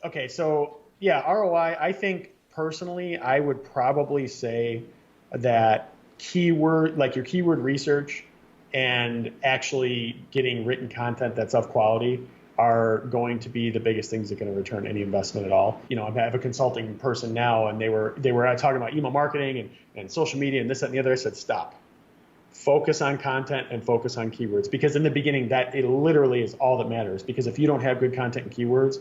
Okay, so yeah, ROI, I think personally, I would probably say that like your keyword research and actually getting written content that's of quality are going to be the biggest things that are going to return any investment at all. I have a consulting person now, and they were talking about email marketing and social media and this, that, and the other. I said, stop. Focus on content and focus on keywords, because in the beginning that it literally is all that matters, because if you don't have good content and keywords,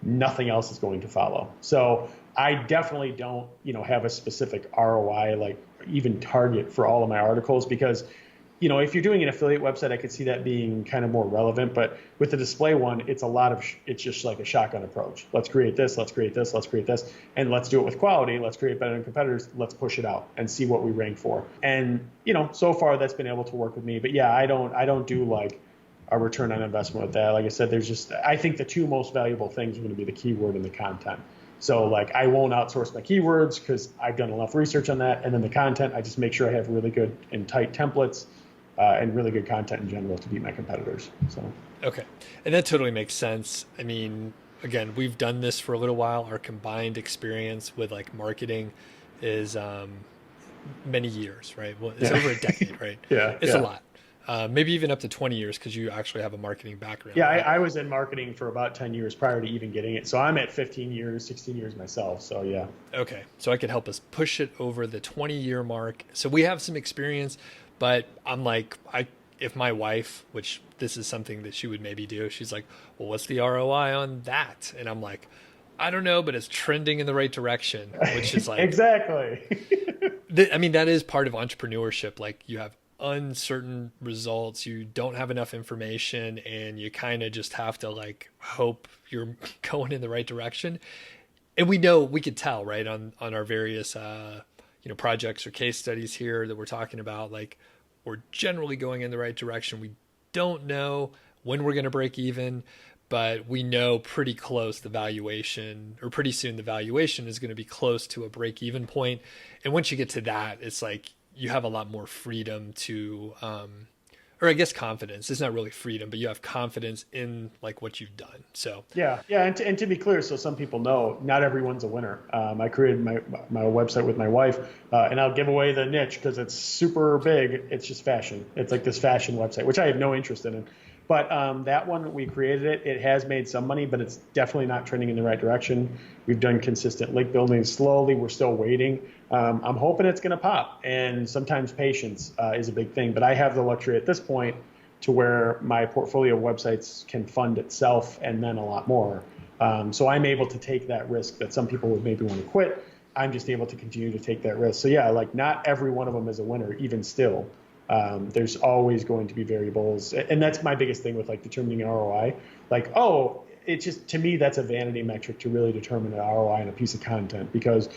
nothing else is going to follow. So I definitely don't have a specific ROI, like even target for all of my articles, because if you're doing an affiliate website, I could see that being kind of more relevant. But with the display one, it's just like a shotgun approach. Let's create this, let's create this, let's create this, and let's do it with quality. Let's create better than competitors. Let's push it out and see what we rank for. And so far that's been able to work with me. But yeah, I don't do like a return on investment with that. Like I said, I think the two most valuable things are going to be the keyword and the content. So like I won't outsource my keywords because I've done enough research on that. And then the content, I just make sure I have really good and tight templates and really good content in general to beat my competitors. So Okay. And that totally makes sense. I mean, again, we've done this for a little while. Our combined experience with like marketing is many years, right? Well, it's over a decade, right? Yeah, It's a yeah. lot. Maybe even up to 20 years because you actually have a marketing background, Yeah, right? I was in marketing for about 10 years prior to even getting it. So I'm at 15 years, 16 years myself. So yeah. Okay. So I could help us push it over the 20-year mark. So we have some experience, but I'm like, if my wife, which this is something that she would maybe do, she's like, well, what's the ROI on that? And I'm like, I don't know, but it's trending in the right direction, which is like, Exactly. I mean, that is part of entrepreneurship. Like you have uncertain results, you don't have enough information, and you kind of just have to like hope you're going in the right direction. And we could tell, right, on our various projects or case studies here that we're talking about, like we're generally going in the right direction. We don't know when we're going to break even, but we know pretty close the valuation, or pretty soon the valuation is going to be close to a break even point. And once you get to that, it's like you have a lot more freedom to, or I guess confidence. It's not really freedom, but you have confidence in like what you've done. So Yeah, yeah, and to be clear, so some people know, not everyone's a winner. I created my website with my wife, and I'll give away the niche because it's super big. It's just fashion. It's like this fashion website, which I have no interest in. But that one, we created it. It has made some money, but it's definitely not trending in the right direction. We've done consistent link building slowly. We're still waiting. I'm hoping it's going to pop. And sometimes patience is a big thing. But I have the luxury at this point to where my portfolio of websites can fund itself and then a lot more. So I'm able to take that risk that some people would maybe want to quit. I'm just able to continue to take that risk. So yeah, like not every one of them is a winner, even still. There's always going to be variables. And that's my biggest thing with like determining ROI. Like, it's just, to me, that's a vanity metric to really determine an ROI on a piece of content, because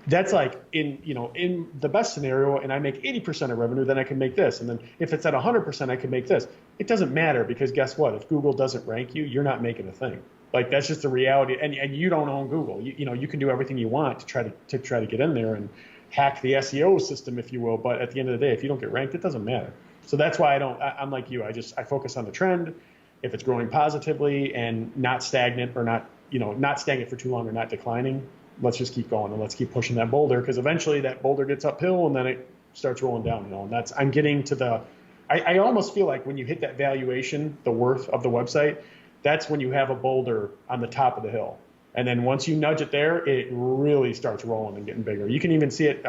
that's like in the best scenario, and I make 80% of revenue, then I can make this. And then if it's at 100%, I can make this. It doesn't matter, because guess what? If Google doesn't rank you, you're not making a thing. Like that's just the reality. And you don't own Google. You can do everything you want to try to get in there and hack the SEO system, if you will. But at the end of the day, if you don't get ranked, it doesn't matter. So that's why I'm like you. I focus on the trend. If it's growing positively and not stagnant, or not stagnant for too long, or not declining, let's just keep going and let's keep pushing that boulder, because eventually that boulder gets uphill and then it starts rolling downhill. And I'm getting to I almost feel like when you hit that valuation, the worth of the website, that's when you have a boulder on the top of the hill. And then once you nudge it there, it really starts rolling and getting bigger. You can even see it.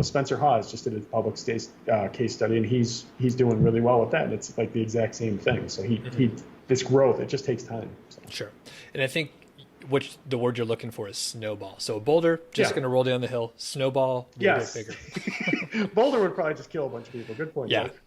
Spencer Hawes just did a public case study, and he's doing really well with that. And it's like the exact same thing. So this growth, it just takes time. So. Sure. And I think the word you're looking for is snowball. So a boulder just going to roll down the hill. Snowball, a little bit bigger. Boulder would probably just kill a bunch of people. Good point. Yeah. Mike.